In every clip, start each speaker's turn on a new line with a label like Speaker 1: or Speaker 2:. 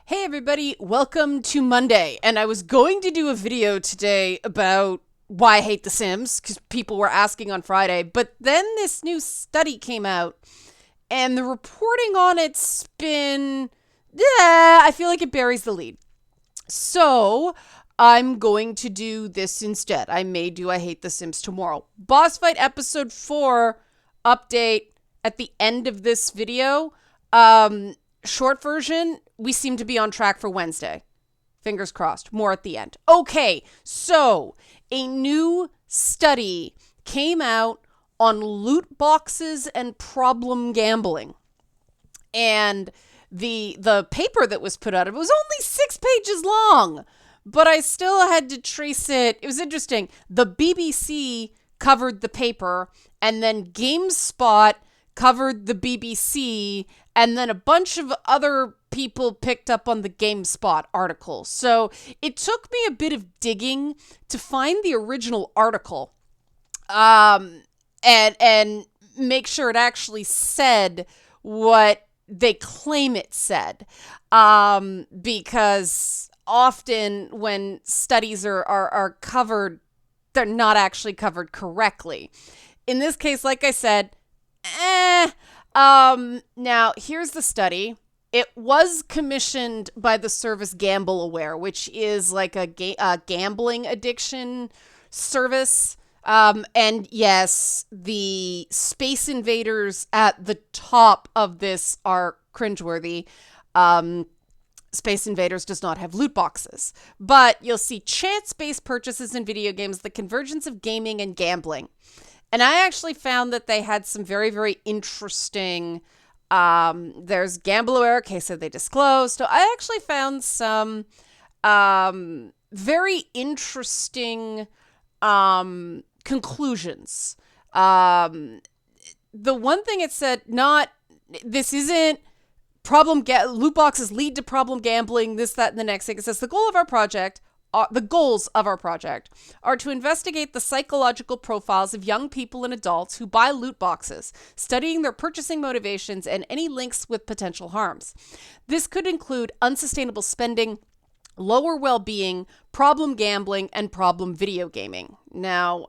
Speaker 1: Hey everybody, welcome to Monday. And I was going to do a video today about why I hate The Sims, because people were asking on Friday, but then this new study came out, and the reporting on it's been, I feel like it buries the lead. So I'm going to do this instead. I may do I Hate The Sims tomorrow. Boss Fight Episode 4 update at the end of this video. Short version, we seem to be on track for Wednesday. Fingers crossed. More at the end. Okay, so a new study came out on loot boxes and problem gambling. And the paper that was put out, it was only 6 pages long, but I still had to trace it. It was interesting. The BBC covered the paper, and then GameSpot covered the BBC, and then a bunch of other people picked up on the GameSpot article. So it took me a bit of digging to find the original article, and make sure it actually said what they claim it said, because often when studies are covered, they're not actually covered correctly. In this case, like I said, now here's the study. It was commissioned by the service Gamble Aware, which is like a gambling addiction service. And yes, the Space Invaders at the top of this are cringeworthy. Space Invaders does not have loot boxes, but you'll see chance-based purchases in video games, the convergence of gaming and gambling. And I actually found that they had some very, very interesting, there's Gamble Aware, case that they disclosed. So I actually found some very interesting conclusions. The one thing it said, this isn't loot boxes lead to problem gambling, this, that, and the next thing. It says the goals of our project are to investigate the psychological profiles of young people and adults who buy loot boxes, studying their purchasing motivations and any links with potential harms. This could include unsustainable spending, lower well-being, problem gambling, and problem video gaming. Now,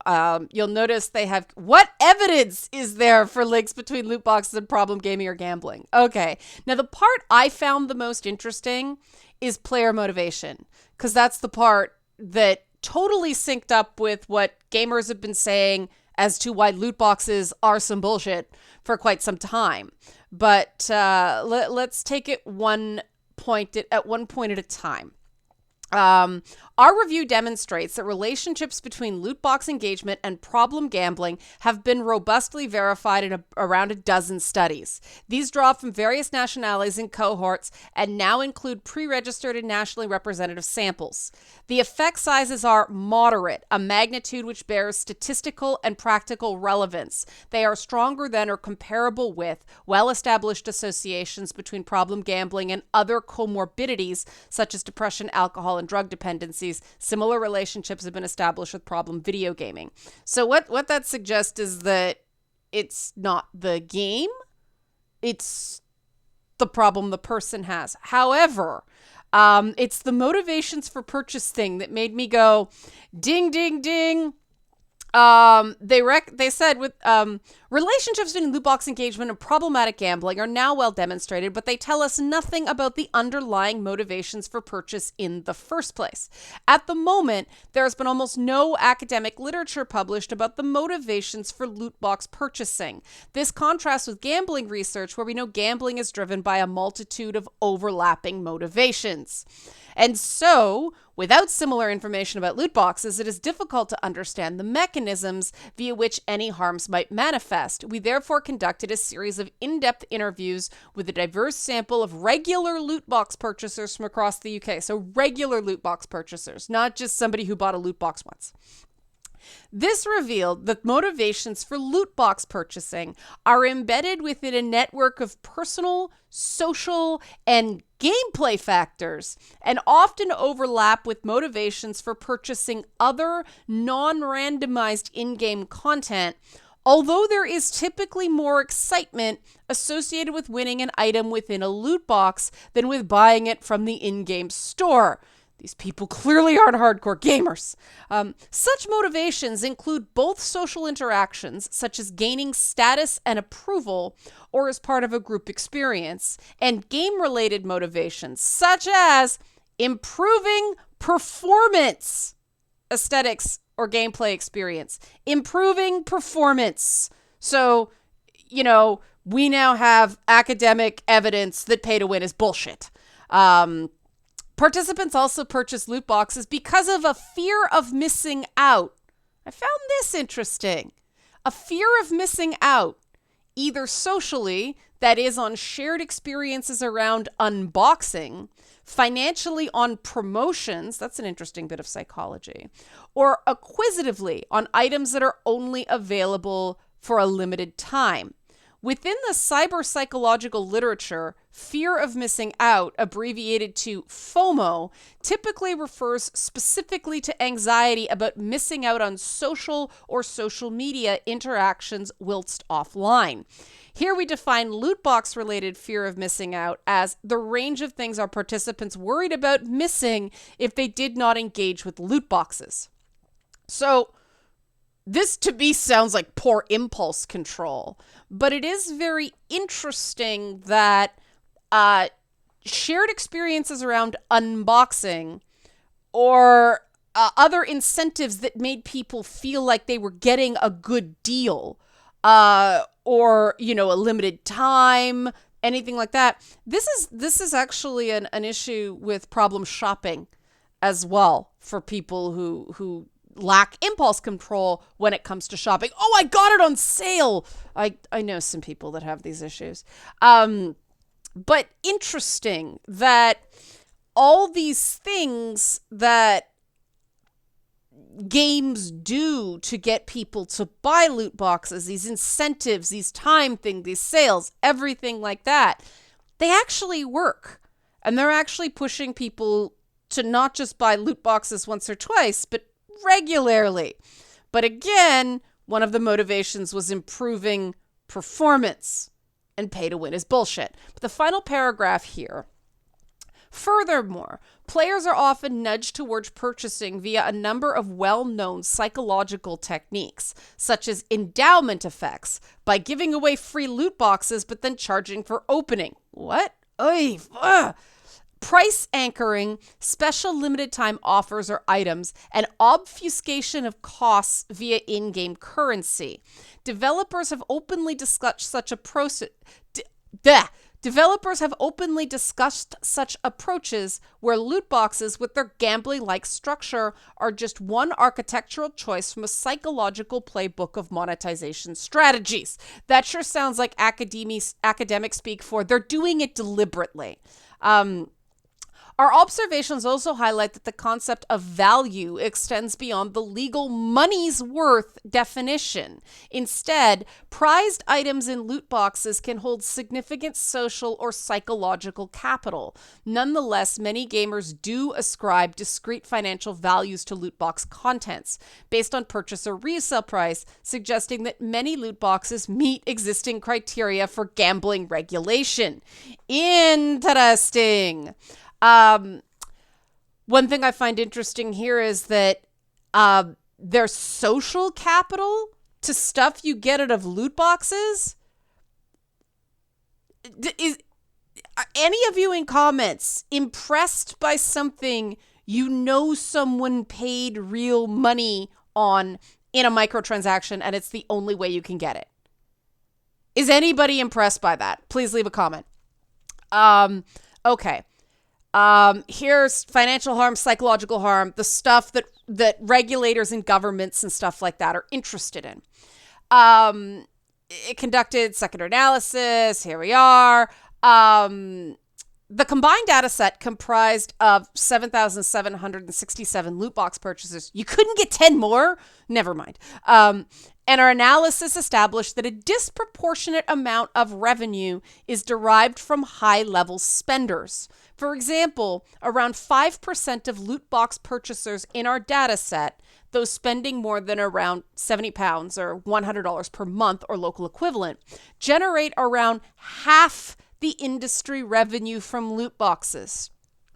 Speaker 1: you'll notice they have, what evidence is there for links between loot boxes and problem gaming or gambling? Okay. Now, the part I found the most interesting is player motivation, because that's the part that totally synced up with what gamers have been saying as to why loot boxes are some bullshit for quite some time. But let's take it one point at a time. Our review demonstrates that relationships between loot box engagement and problem gambling have been robustly verified in around a dozen studies. These draw from various nationalities and cohorts and now include pre-registered and nationally representative samples. The effect sizes are moderate, a magnitude which bears statistical and practical relevance. They are stronger than or comparable with well-established associations between problem gambling and other comorbidities such as depression, alcohol, and drug dependencies. Similar relationships have been established with problem video gaming. So what that suggests is that it's not the game, it's the problem the person has. However, it's the motivations for purchase thing that made me go, ding, ding, ding. They said with relationships between loot box engagement and problematic gambling are now well demonstrated, but they tell us nothing about the underlying motivations for purchase in the first place. At the moment, there has been almost no academic literature published about the motivations for loot box purchasing. This contrasts with gambling research, where we know gambling is driven by a multitude of overlapping motivations. And so, without similar information about loot boxes, it is difficult to understand the mechanisms via which any harms might manifest. We therefore conducted a series of in-depth interviews with a diverse sample of regular loot box purchasers from across the UK. So regular loot box purchasers, not just somebody who bought a loot box once. This revealed that motivations for loot box purchasing are embedded within a network of personal, social, and gameplay factors, and often overlap with motivations for purchasing other non-randomized in-game content, although there is typically more excitement associated with winning an item within a loot box than with buying it from the in-game store. These people clearly aren't hardcore gamers. Such motivations include both social interactions, such as gaining status and approval, or as part of a group experience, and game-related motivations, such as improving performance, aesthetics, or gameplay experience. Improving performance. So, we now have academic evidence that pay to win is bullshit. Participants also purchase loot boxes because of a fear of missing out. I found this interesting. A fear of missing out, either socially, that is on shared experiences around unboxing, financially on promotions, that's an interesting bit of psychology, or acquisitively on items that are only available for a limited time. Within the cyber psychological literature, fear of missing out, abbreviated to FOMO, typically refers specifically to anxiety about missing out on social or social media interactions whilst offline. Here we define loot box-related fear of missing out as the range of things our participants worried about missing if they did not engage with loot boxes. So, this to me sounds like poor impulse control, but it is very interesting that shared experiences around unboxing or other incentives that made people feel like they were getting a good deal or, a limited time, anything like that. This is actually an issue with problem shopping as well for people who lack impulse control when it comes to shopping. Oh, I got it on sale. I know some people that have these issues. But interesting that all these things that games do to get people to buy loot boxes, these incentives, these time things, these sales, everything like that, they actually work. And they're actually pushing people to not just buy loot boxes once or twice, but regularly. But again, one of the motivations was improving performance, and pay to win is bullshit. But the final paragraph here. Furthermore, players are often nudged towards purchasing via a number of well-known psychological techniques, such as endowment effects, by giving away free loot boxes but then charging for opening. What? Oy, price anchoring, special limited time offers or items, and obfuscation of costs via in-game currency. Developers have openly discussed such approaches where loot boxes with their gambling-like structure are just one architectural choice from a psychological playbook of monetization strategies. That sure sounds like academic speak for they're doing it deliberately. Our observations also highlight that the concept of value extends beyond the legal money's worth definition. Instead, prized items in loot boxes can hold significant social or psychological capital. Nonetheless, many gamers do ascribe discrete financial values to loot box contents based on purchase or resale price, suggesting that many loot boxes meet existing criteria for gambling regulation. Interesting. One thing I find interesting here is that there's social capital to stuff you get out of loot boxes. Are any of you in comments impressed by something someone paid real money on in a microtransaction and it's the only way you can get it? Is anybody impressed by that? Please leave a comment. Okay. Here's financial harm, psychological harm, the stuff that regulators and governments and stuff like that are interested in. It conducted secondary analysis. Here we are. The combined data set comprised of 7,767 loot box purchases. You couldn't get 10 more? Never mind. And our analysis established that a disproportionate amount of revenue is derived from high-level spenders. For example, around 5% of loot box purchasers in our data set, those spending more than around £70 or $100 per month or local equivalent, generate around half the industry revenue from loot boxes.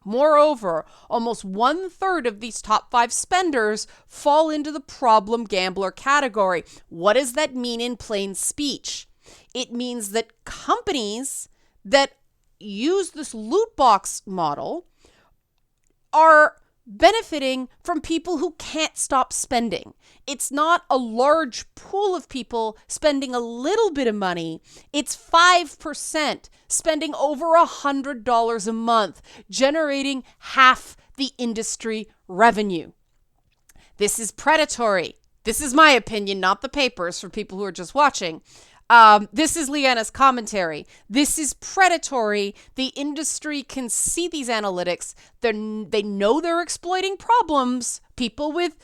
Speaker 1: Moreover, almost 1/3 of these top 5 spenders fall into the problem gambler category. What does that mean in plain speech? It means that companies that use this loot box model are benefiting from people who can't stop spending. It's not a large pool of people spending a little bit of money. It's 5% spending over $100 a month, generating half the industry revenue. This is predatory. This is my opinion, not the papers, for people who are just watching. This is Leanna's commentary. This is predatory. The industry can see these analytics. They know they're exploiting problems, people with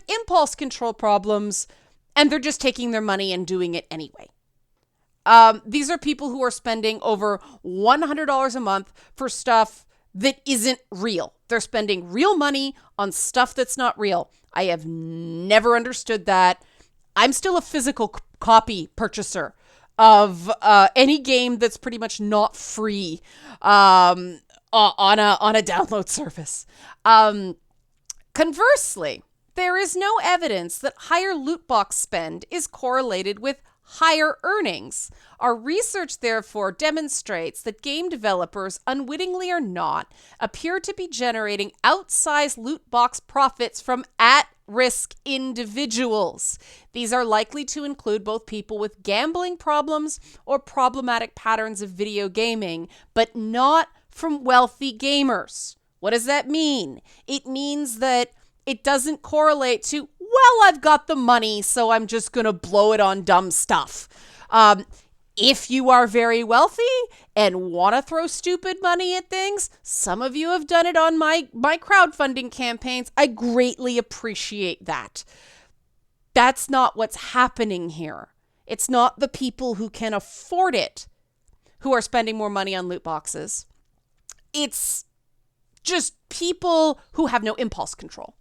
Speaker 1: impulse control problems, and they're just taking their money and doing it anyway. These are people who are spending over $100 a month for stuff that isn't real. They're spending real money on stuff that's not real. I have never understood that. I'm still a physical copy purchaser of any game that's pretty much not free on a download service. Conversely, there is no evidence that higher loot box spend is correlated with higher earnings. Our research, therefore, demonstrates that game developers, unwittingly or not, appear to be generating outsized loot box profits from at-risk individuals. These are likely to include both people with gambling problems or problematic patterns of video gaming, but not from wealthy gamers. What does that mean? It means that it doesn't correlate to, well, I've got the money, so I'm just going to blow it on dumb stuff. If you are very wealthy and want to throw stupid money at things, some of you have done it on my crowdfunding campaigns. I greatly appreciate that. That's not what's happening here. It's not the people who can afford it who are spending more money on loot boxes. It's just people who have no impulse control.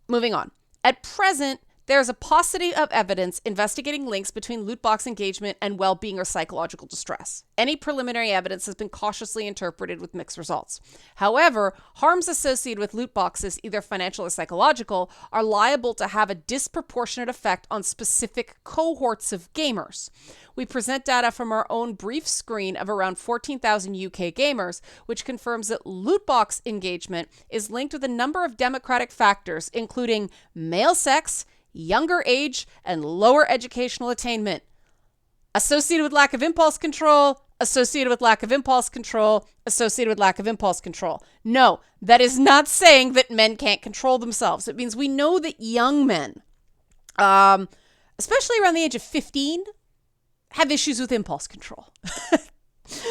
Speaker 1: Moving on. At present, there is a paucity of evidence investigating links between loot box engagement and well-being or psychological distress. Any preliminary evidence has been cautiously interpreted with mixed results. However, harms associated with loot boxes, either financial or psychological, are liable to have a disproportionate effect on specific cohorts of gamers. We present data from our own brief screen of around 14,000 UK gamers, which confirms that loot box engagement is linked with a number of demographic factors, including male sex, younger age, and lower educational attainment. Associated with lack of impulse control, associated with lack of impulse control, associated with lack of impulse control. No, that is not saying that men can't control themselves. It means we know that young men, especially around the age of 15, have issues with impulse control.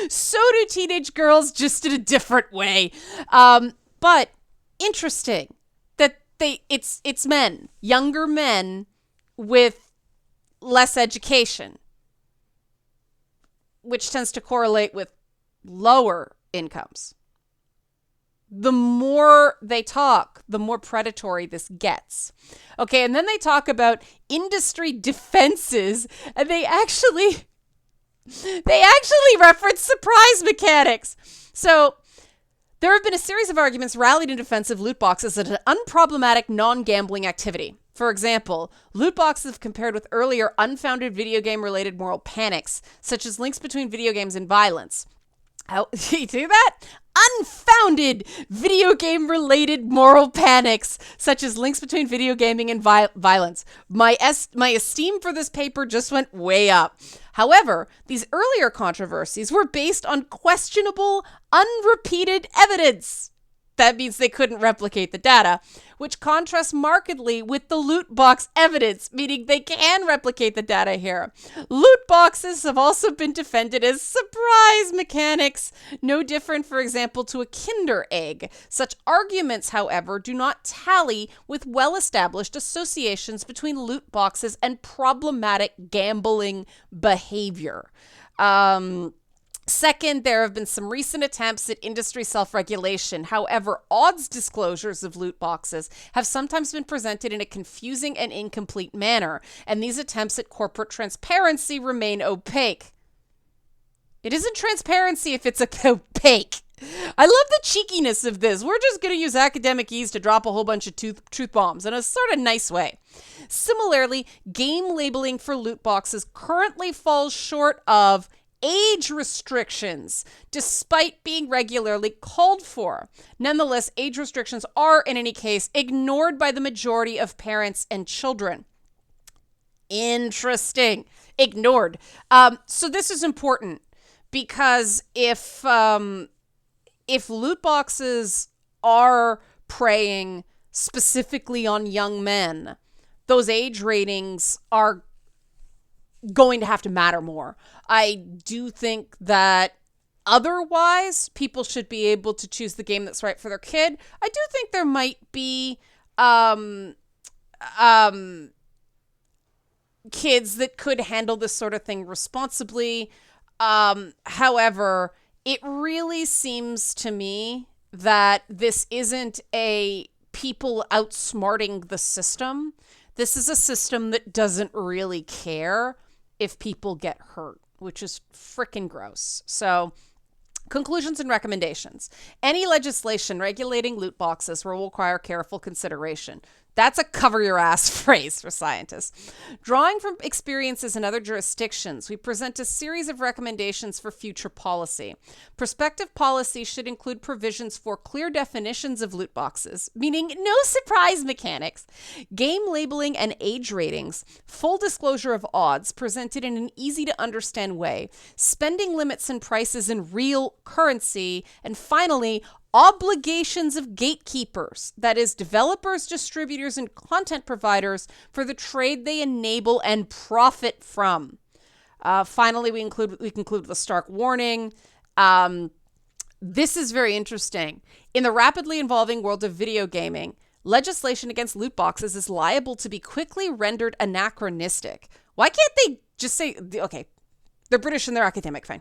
Speaker 1: So do teenage girls, just in a different way. But interesting that it's men, younger men with less education, which tends to correlate with lower incomes. The more they talk, the more predatory this gets. Okay, and then they talk about industry defenses, and they actually reference surprise mechanics. So there have been a series of arguments rallied in defense of loot boxes as an unproblematic non-gambling activity. For example, loot boxes have compared with earlier unfounded video game-related moral panics, such as links between video games and violence. How do you do that? Unfounded video game-related moral panics, such as links between video gaming and violence. My esteem for this paper just went way up. However, these earlier controversies were based on questionable, unrepeated evidence. That means they couldn't replicate the data, which contrasts markedly with the loot box evidence, meaning they can replicate the data here. Loot boxes have also been defended as surprise mechanics, no different, for example, to a Kinder Egg. Such arguments, however, do not tally with well-established associations between loot boxes and problematic gambling behavior. Second, there have been some recent attempts at industry self-regulation. However, odds disclosures of loot boxes have sometimes been presented in a confusing and incomplete manner, and these attempts at corporate transparency remain opaque. It isn't transparency if it's opaque. I love the cheekiness of this. We're just going to use academic ease to drop a whole bunch of truth bombs in a sort of nice way. Similarly, game labeling for loot boxes currently falls short of age restrictions, despite being regularly called for. Nonetheless, age restrictions are, in any case, ignored by the majority of parents and children. Interesting. Ignored. So this is important because if loot boxes are preying specifically on young men, those age ratings are going to have to matter more. I do think that otherwise people should be able to choose the game that's right for their kid. I do think there might be kids that could handle this sort of thing responsibly. However, it really seems to me that this isn't a people outsmarting the system. This is a system that doesn't really care if people get hurt, which is freaking gross. So, conclusions and recommendations. Any legislation regulating loot boxes will require careful consideration. That's a cover your ass phrase for scientists. Drawing from experiences in other jurisdictions, we present a series of recommendations for future policy. Prospective policy should include provisions for clear definitions of loot boxes, meaning no surprise mechanics, game labeling and age ratings, full disclosure of odds presented in an easy to understand way, spending limits and prices in real currency, and finally, obligations of gatekeepers, that is, developers, distributors, and content providers for the trade they enable and profit from. Finally, we conclude with a stark warning. This is very interesting. In the rapidly evolving world of video gaming, legislation against loot boxes is liable to be quickly rendered anachronistic. Why can't they just say, okay, they're British and they're academic, fine.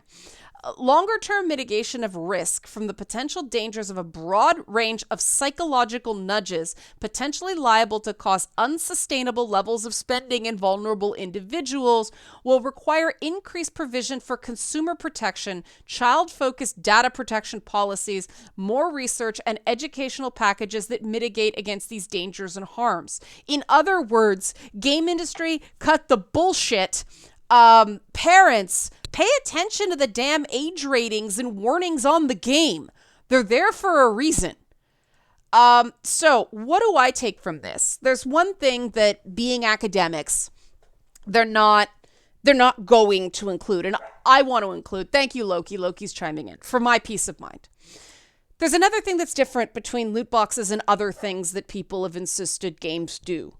Speaker 1: Longer-term mitigation of risk from the potential dangers of a broad range of psychological nudges potentially liable to cause unsustainable levels of spending in vulnerable individuals will require increased provision for consumer protection, child-focused data protection policies, more research, and educational packages that mitigate against these dangers and harms. In other words, game industry, cut the bullshit. Parents, pay attention to the damn age ratings and warnings on the game. They're there for a reason. So what do I take from this? There's one thing that being academics, they're not going to include, and I want to include. Thank you, Loki. Loki's chiming in for my peace of mind. There's another thing that's different between loot boxes and other things that people have insisted games do.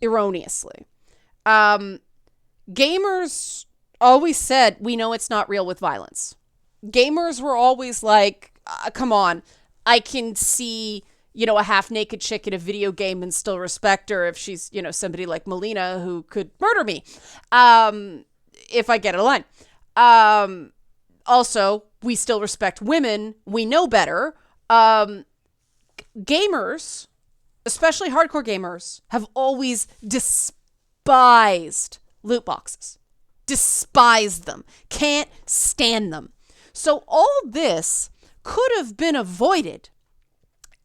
Speaker 1: Erroneously. Gamers always said, we know it's not real with violence. Gamers were always like, come on, I can see, a half-naked chick in a video game and still respect her if she's, somebody like Melina who could murder me if I get a line. Also, we still respect women. We know better. Gamers, especially hardcore gamers, have always despised loot boxes. Despise them. Can't stand them. So all this could have been avoided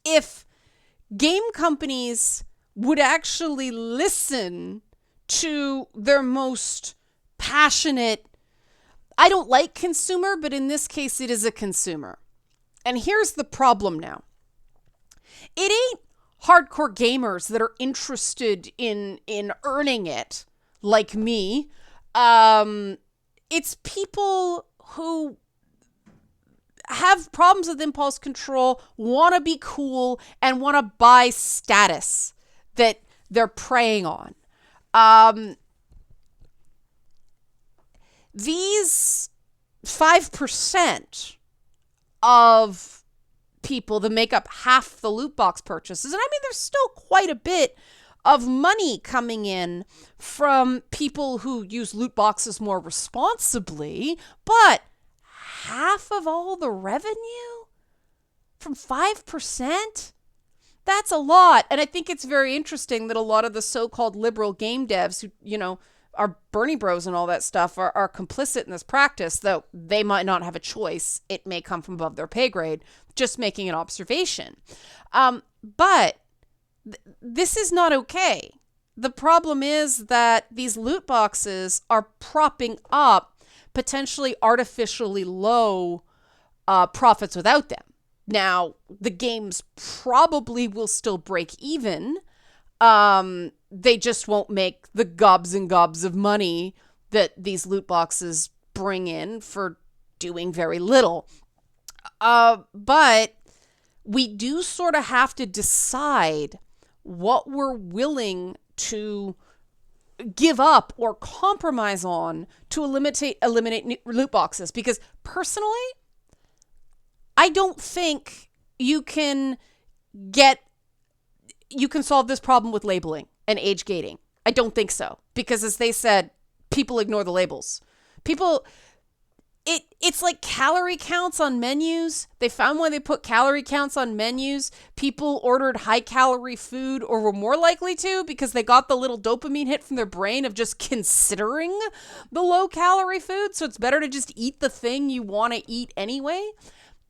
Speaker 1: if game companies would actually listen to their most passionate, I don't like consumer, but in this case it is a consumer. And here's the problem now. It ain't hardcore gamers that are interested in earning it. Like me, it's people who have problems with impulse control, want to be cool, and want to buy status that they're preying on. These 5% of people that make up half the loot box purchases, and I mean, there's still quite a bit of money coming in from people who use loot boxes more responsibly, but half of all the revenue from 5%? That's a lot. And I think it's very interesting that a lot of the so-called liberal game devs who, are Bernie bros and all that stuff are complicit in this practice, though they might not have a choice. It may come from above their pay grade, just making an observation. But this is not okay. The problem is that these loot boxes are propping up potentially artificially low profits without them. Now, the games probably will still break even. They just won't make the gobs and gobs of money that these loot boxes bring in for doing very little. But we do sort of have to decide what we're willing to give up or compromise on to eliminate loot boxes. Because personally, I don't think you can solve this problem with labeling and age gating. I don't think so. Because as they said, people ignore the labels. It's like calorie counts on menus. They found when they put calorie counts on menus, people ordered high calorie food or were more likely to because they got the little dopamine hit from their brain of just considering the low calorie food. So it's better to just eat the thing you want to eat anyway.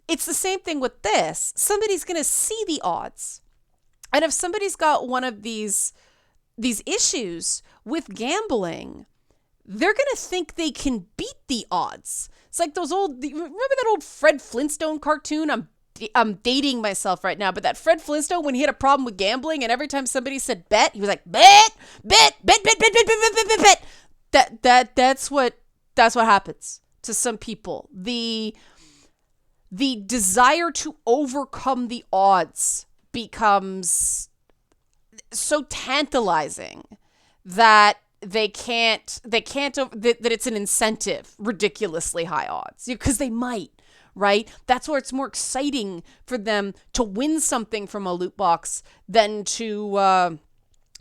Speaker 1: It's the same thing with this. Somebody's going to see the odds. And if somebody's got one of these issues with gambling, they're going to think they can beat the odds. It's like remember that old Fred Flintstone cartoon? I'm dating myself right now, but that Fred Flintstone, when he had a problem with gambling and every time somebody said bet, he was like, bet. That's what happens to some people. The desire to overcome the odds becomes so tantalizing that that it's an incentive, ridiculously high odds, because they might, right? That's where it's more exciting for them to win something from a loot box than to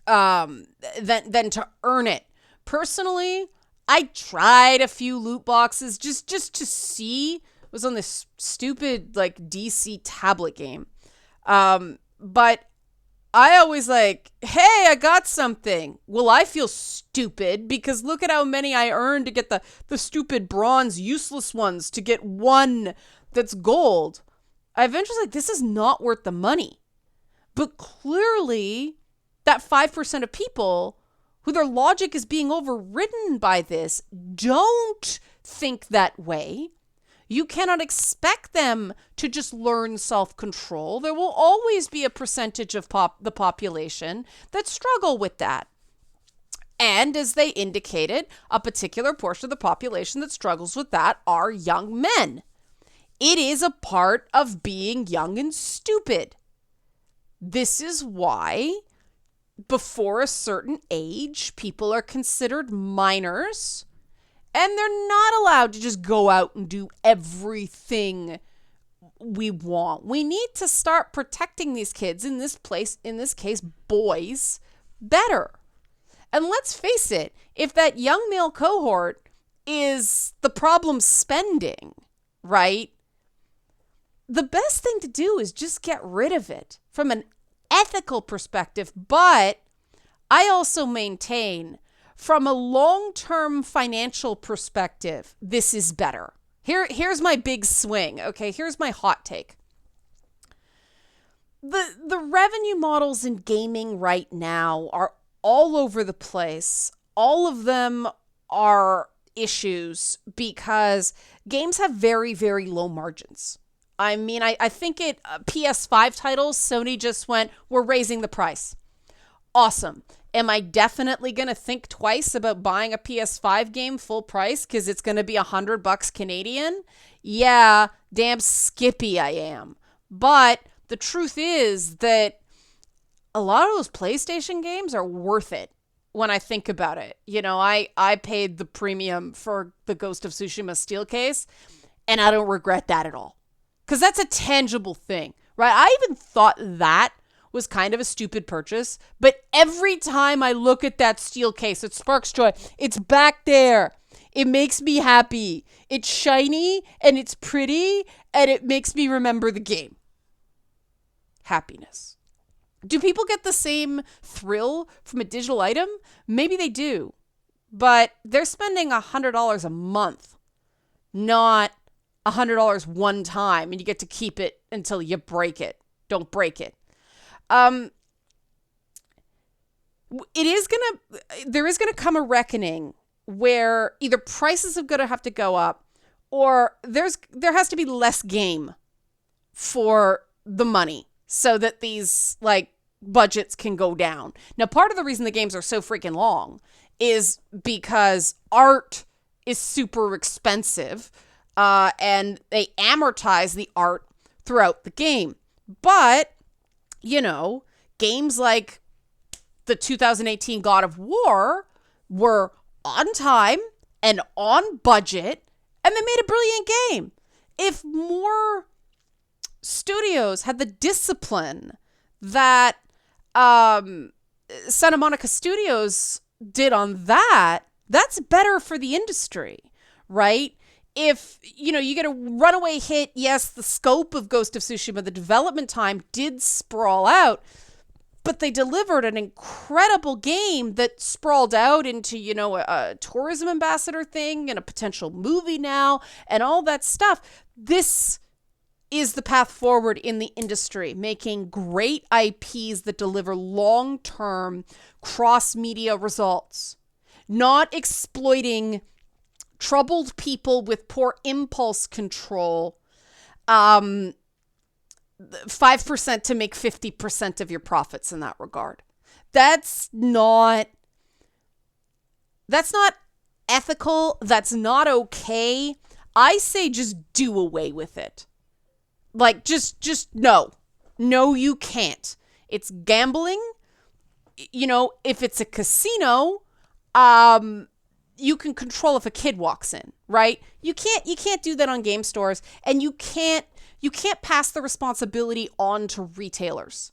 Speaker 1: earn it. Personally, I tried a few loot boxes just to see. It was on this stupid DC tablet game. But I always hey, I got something. Well, I feel stupid because look at how many I earned to get the stupid bronze useless ones to get one that's gold. I eventually this is not worth the money. But clearly that 5% of people who their logic is being overridden by this don't think that way. You cannot expect them to just learn self-control. There will always be a percentage of the population that struggle with that. And as they indicated, a particular portion of the population that struggles with that are young men. It is a part of being young and stupid. This is why before a certain age, people are considered minors. And they're not allowed to just go out and do everything we want. We need to start protecting these kids, in this case, boys, better. And let's face it, if that young male cohort is the problem spending, right? The best thing to do is just get rid of it from an ethical perspective. But I also maintain, from a long-term financial perspective, this is better. Here's my big swing, okay? Here's my hot take. The revenue models in gaming right now are all over the place. All of them are issues because games have very, very low margins. I mean, I think PS5 titles, Sony just went, we're raising the price. Awesome. Am I definitely going to think twice about buying a PS5 game full price because it's going to be $100 Canadian? Yeah, damn skippy I am. But the truth is that a lot of those PlayStation games are worth it when I think about it. I paid the premium for the Ghost of Tsushima steel case, and I don't regret that at all. Because that's a tangible thing, right? I even thought that was kind of a stupid purchase, but every time I look at that steel case, it sparks joy. It's back there. It makes me happy. It's shiny and it's pretty and it makes me remember the game. Happiness. Do people get the same thrill from a digital item? Maybe they do. But they're spending $100 a month, not $100 one time, and you get to keep it until you break it. Don't break it. There is gonna come a reckoning where either prices are gonna have to go up, or there has to be less game for the money so that these like budgets can go down. Now, part of the reason the games are so freaking long is because art is super expensive, and they amortize the art throughout the game. But, you know, games like the 2018 God of War were on time and on budget, and they made a brilliant game. If more studios had the discipline that Santa Monica Studios did on that, that's better for the industry, right? If, you know, you get a runaway hit, yes, the scope of Ghost of Tsushima, the development time did sprawl out, but they delivered an incredible game that sprawled out into, you know, a tourism ambassador thing and a potential movie now and all that stuff. This is the path forward in the industry, making great IPs that deliver long-term cross-media results, not exploiting troubled people with poor impulse control, 5% to make 50% of your profits in that regard. That's not ethical. That's not okay. I say just do away with it. Like, just no. No, you can't. It's gambling. You know, if it's a casino, you can control if a kid walks in, right? You can't do that on game stores, and you can't pass the responsibility on to retailers.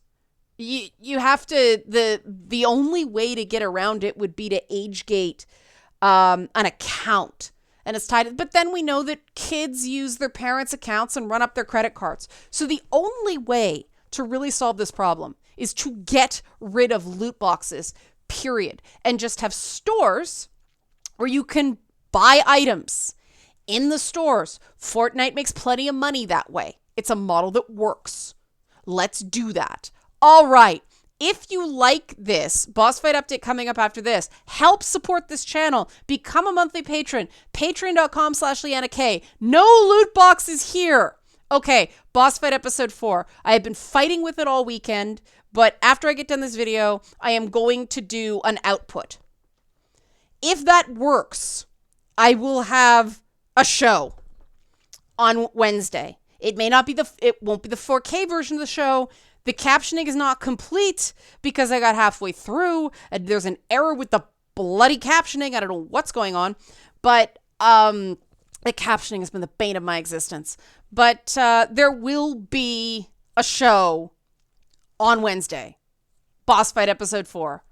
Speaker 1: You have to, the only way to get around it would be to age gate an account. And it's tied, but then we know that kids use their parents' accounts and run up their credit cards. So the only way to really solve this problem is to get rid of loot boxes, period. And just have stores where you can buy items in the stores. Fortnite makes plenty of money that way. It's a model that works. Let's do that. All right. If you like this, boss fight update coming up after this, help support this channel. Become a monthly patron. Patreon.com/LeannaK. No loot boxes here. Okay, boss fight episode 4. I have been fighting with it all weekend, but after I get done this video, I am going to do an output. If that works, I will have a show on Wednesday. It won't be the 4K version of the show. The captioning is not complete because I got halfway through and there's an error with the bloody captioning. I don't know what's going on, but the captioning has been the bane of my existence. But there will be a show on Wednesday. Boss Fight Episode 4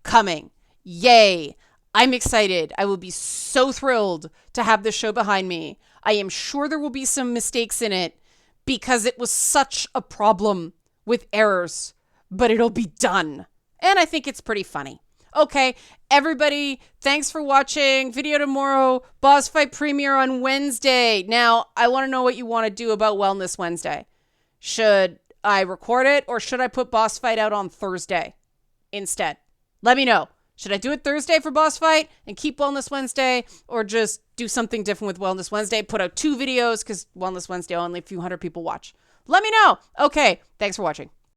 Speaker 1: coming. Yay. I'm excited. I will be so thrilled to have this show behind me. I am sure there will be some mistakes in it because it was such a problem with errors, but it'll be done. And I think it's pretty funny. Okay, everybody, thanks for watching. Video tomorrow, boss fight premiere on Wednesday. Now, I want to know what you want to do about Wellness Wednesday. Should I record it or should I put boss fight out on Thursday instead? Let me know. Should I do it Thursday for boss fight and keep Wellness Wednesday, or just do something different with Wellness Wednesday? Put out 2 videos because Wellness Wednesday only a few hundred people watch. Let me know. Okay, thanks for watching.